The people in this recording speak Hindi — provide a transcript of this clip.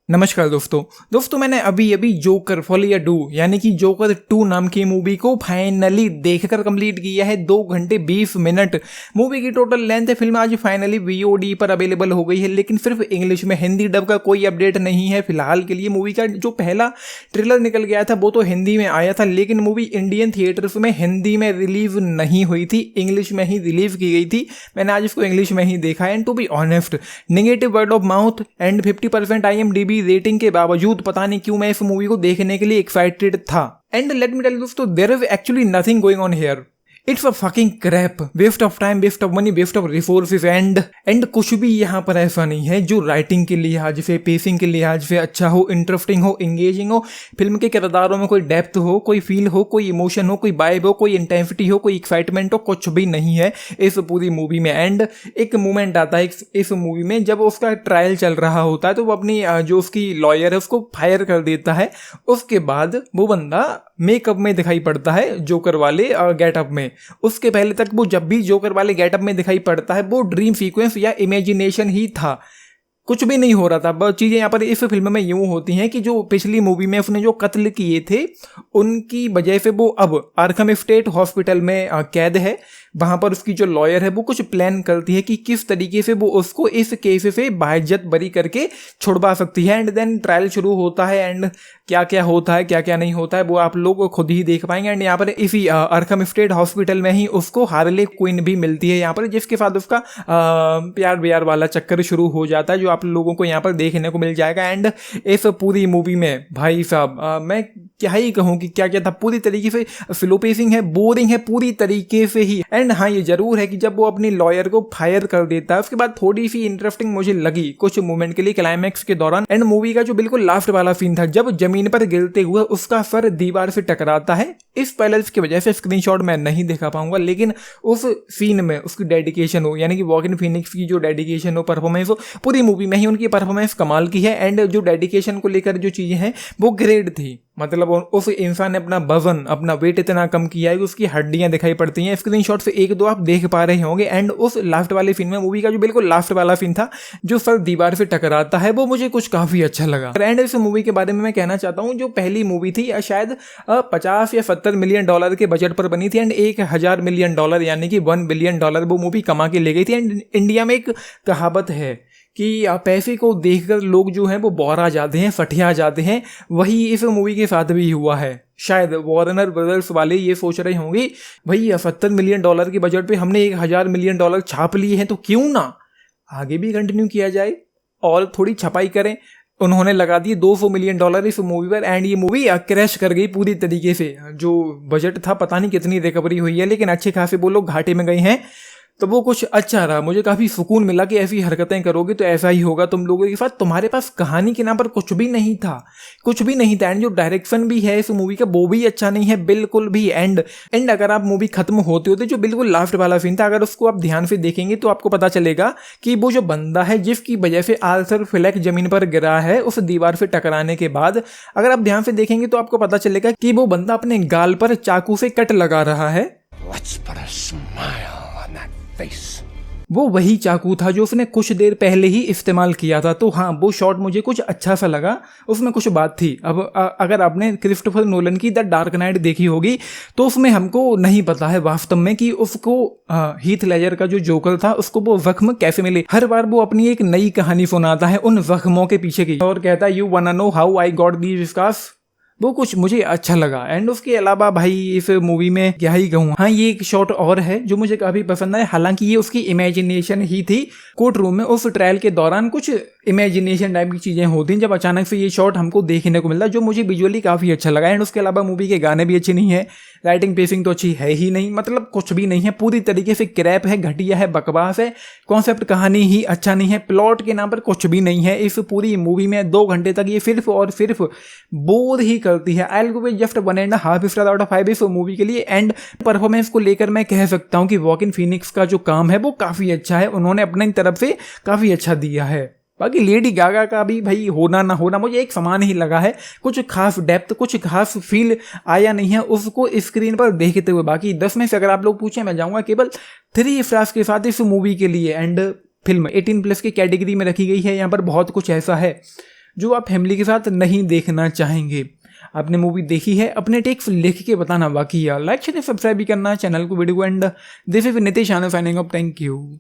नमस्कार दोस्तों मैंने अभी अभी जोकर फॉलिया 2 यानी कि जोकर 2 नाम की मूवी को फाइनली देखकर कंप्लीट किया है। 2 घंटे 20 मिनट मूवी की टोटल लेंथ है। फिल्म आज फाइनली वीओडी पर अवेलेबल हो गई है, लेकिन सिर्फ इंग्लिश में, हिंदी डब का कोई अपडेट नहीं है फिलहाल के लिए। मूवी का जो पहला ट्रेलर निकल गया था वो तो हिंदी में आया था, लेकिन मूवी इंडियन थिएटर्स में हिंदी में रिलीव नहीं हुई थी, इंग्लिश में ही रिलीव की गई थी। मैंने आज इसको इंग्लिश में ही देखा है। And to be honest, negative word of mouth and 50% IMDb rating के बावजूद पता नहीं क्यों मैं इस मूवी को देखने के लिए एक्साइटेड था। And let me tell you दोस्तों, there is actually nothing going on here. It's a fucking crap, waste of time, waste of money, waste of resources and कुछ भी यहाँ पर ऐसा नहीं है जो राइटिंग के लिहाज से, पेसिंग के लिहाज से अच्छा हो, इंटरेस्टिंग हो, इंगेजिंग हो, फिल्म के किरदारों में कोई डेप्थ हो, कोई फील हो, कोई इमोशन हो, कोई वाइब हो, कोई इंटेंसिटी हो, कोई एक्साइटमेंट हो, कुछ भी नहीं है इस पूरी मूवी में। एंड एक मोमेंट आता है इस मूवी में जब उसका ट्रायल चल रहा होता है तो वो अपनी जो उसकी लॉयर है उसको फायर कर देता है। उसके बाद वो बंदा मेकअप में दिखाई पड़ता है जोकर वाले गेटअप में। उसके पहले तक वो जब भी जोकर वाले गेटअप में दिखाई पड़ता है वो ड्रीम सीक्वेंस या इमेजिनेशन ही था, कुछ भी नहीं हो रहा था। बहुत चीज़ें यहाँ पर इस फिल्म में यूं होती हैं कि जो पिछली मूवी में उसने जो कत्ल किए थे उनकी वजह से वो अब आर्खम स्टेट हॉस्पिटल में कैद है। वहाँ पर उसकी जो लॉयर है वो कुछ प्लान करती है कि किस तरीके से वो उसको इस केस से बाइज्जत बरी करके छुड़वा सकती है। एंड देन ट्रायल शुरू होता है एंड क्या क्या होता है, क्या क्या नहीं होता है वो आप लोग खुद ही देख पाएंगे। एंड यहाँ पर इसी आर्खम स्टेट हॉस्पिटल में ही उसको हार्ले क्विन भी मिलती है यहाँ पर, जिसके साथ उसका प्यार व्यार वाला चक्कर शुरू हो जाता है जो आप लोगों को यहाँ पर देखने को मिल जाएगा। एंड इस पूरी मूवी में भाई साहब मैं क्या ही कहूँ कि क्या क्या था। पूरी तरीके से स्लो पेसिंग है, बोरिंग है पूरी तरीके से ही। एंड हाँ, ये जरूर है कि जब वो अपनी लॉयर को फायर कर देता है उसके बाद थोड़ी सी इंटरेस्टिंग मुझे लगी कुछ मोमेंट के लिए क्लाइमैक्स के दौरान। एंड मूवी का जो बिल्कुल लास्ट वाला सीन था जब जमीन पर गिरते हुए उसका सर दीवार से टकराता है, इस पैलेस की वजह से स्क्रीनशॉट मैं नहीं दिखा पाऊंगा, लेकिन उस सीन में उसकी डेडिकेशन हो, यानी कि वॉकिन फीनिक्स की जो डेडिकेशन हो, परफॉर्मेंस हो, पूरी मूवी में ही उनकी परफॉर्मेंस कमाल की है। एंड जो डेडिकेशन को लेकर जो चीजें हैं वो ग्रेट थी। मतलब उस इंसान ने अपना वजन, अपना वेट इतना कम किया है कि उसकी हड्डियां दिखाई पड़ती हैं। स्क्रीनशॉट से एक दो आप देख पा रहे होंगे। एंड उस लास्ट वाले सीन में, मूवी का जो बिल्कुल लास्ट वाला सीन था जो सर दीवार से टकराता है, वो मुझे कुछ काफी अच्छा लगा। एंड इस मूवी के बारे में मैं कहना चाहता हूँ, जो पहली मूवी थी शायद 50 या 70 मिलियन डॉलर के बजट पर बनी थी एंड 1000 मिलियन डॉलर यानी कि 1 बिलियन डॉलर वो मूवी कमा के ले गई थी। एंड इंडिया में एक कहावत है कि पैसे को देखकर लोग जो हैं वो बौरा जाते हैं, फटिया जाते हैं। वही इस मूवी के साथ भी हुआ है। शायद वार्नर ब्रदर्स वाले ये सोच रहे होंगे भाई 70 मिलियन डॉलर के बजट पे हमने 1000 मिलियन डॉलर छाप लिए हैं तो क्यों ना आगे भी कंटिन्यू किया जाए और थोड़ी छपाई करें। उन्होंने लगा दिए 200 मिलियन डॉलर इस मूवी पर एंड ये मूवी क्रैश कर गई पूरी तरीके से। जो बजट था पता नहीं कितनी रिकवरी हुई है, लेकिन अच्छे खासे वो लोग घाटे में गए हैं, तो वो कुछ अच्छा रहा। मुझे काफ़ी सुकून मिला कि ऐसी हरकतें करोगे तो ऐसा ही होगा तुम लोगों के साथ। तुम्हारे पास कहानी के नाम पर कुछ भी नहीं था, कुछ भी नहीं था। एंड जो डायरेक्शन भी है इस मूवी का वो भी अच्छा नहीं है बिल्कुल भी। एंड अगर आप मूवी खत्म होते होते जो बिल्कुल लास्ट वाला सीन था, अगर उसको आप ध्यान से देखेंगे तो आपको पता चलेगा कि वो जो बंदा है जिसकी वजह से आर्थर फ्लेक जमीन पर गिरा है उस दीवार से टकराने के बाद, अगर आप ध्यान से देखेंगे तो आपको पता चलेगा कि वो बंदा अपने गाल पर चाकू से कट लगा रहा है। वो वही चाकू था जो उसने कुछ देर पहले ही इस्तेमाल किया था। तो हाँ, वो शॉट मुझे कुछ अच्छा सा लगा, उसमें कुछ बात थी। अब अगर आपने क्रिस्टोफर नोलन की द डार्क नाइट देखी होगी तो उसमें हमको नहीं पता है वास्तव में कि उसको हीथ लेजर का जो जोकर था उसको वो जख्म कैसे मिले। हर बार वो अपनी एक नई कहानी सुनाता है उन जख्मों के पीछे की और कहता है you wanna know how I got these scars. वो कुछ मुझे अच्छा लगा। एंड उसके अलावा भाई इस मूवी में क्या ही कहूँ, हाँ ये एक शॉट और है जो मुझे काफी पसंद है। हालांकि ये उसकी इमेजिनेशन ही थी। कोर्ट रूम में उस ट्रायल के दौरान कुछ इमेजिनेशन टाइप की चीजें होती हैं जब अचानक से ये शॉट हमको देखने को मिलता है, जो मुझे विजुअली काफी अच्छा लगा। एंड उसके अलावा मूवी के गाने भी अच्छे नहीं है, राइटिंग पेसिंग तो अच्छी है ही नहीं, मतलब कुछ भी नहीं है, पूरी तरीके से क्रैप है, घटिया है, बकवास है। कॉन्सेप्ट कहानी ही अच्छा नहीं है, प्लॉट के नाम पर कुछ भी नहीं है इस पूरी मूवी में। 2 घंटे तक ये सिर्फ और सिर्फ बोर ही करती है। I will go with just 1.5 star out of 5 इस मूवी के लिए। एंड परफॉर्मेंस को लेकर मैं कह सकता हूँ कि वॉकिन फीनिक्स का जो काम है वो काफी अच्छा है, उन्होंने अपनी तरफ से काफी अच्छा दिया है। बाकी लेडी गागा का भी भाई होना ना होना मुझे एक समान ही लगा है, कुछ खास डेप्थ, कुछ खास फील आया नहीं है उसको स्क्रीन पर देखते हुए। बाकी 10 में से अगर आप लोग पूछें मैं जाऊंगा केवल 3 स्टार्स के साथ इस मूवी के लिए। एंड फिल्म 18+ की कैटेगरी में रखी गई है, यहाँ पर बहुत कुछ ऐसा है जो आप फैमिली के साथ नहीं देखना चाहेंगे। आपने मूवी देखी है, अपने टेक्स लिख के बताना। बाकी यार लाइक शेयर सब्सक्राइब भी करना चैनल को, वीडियो को। And this is Nitesh signing off, thank you.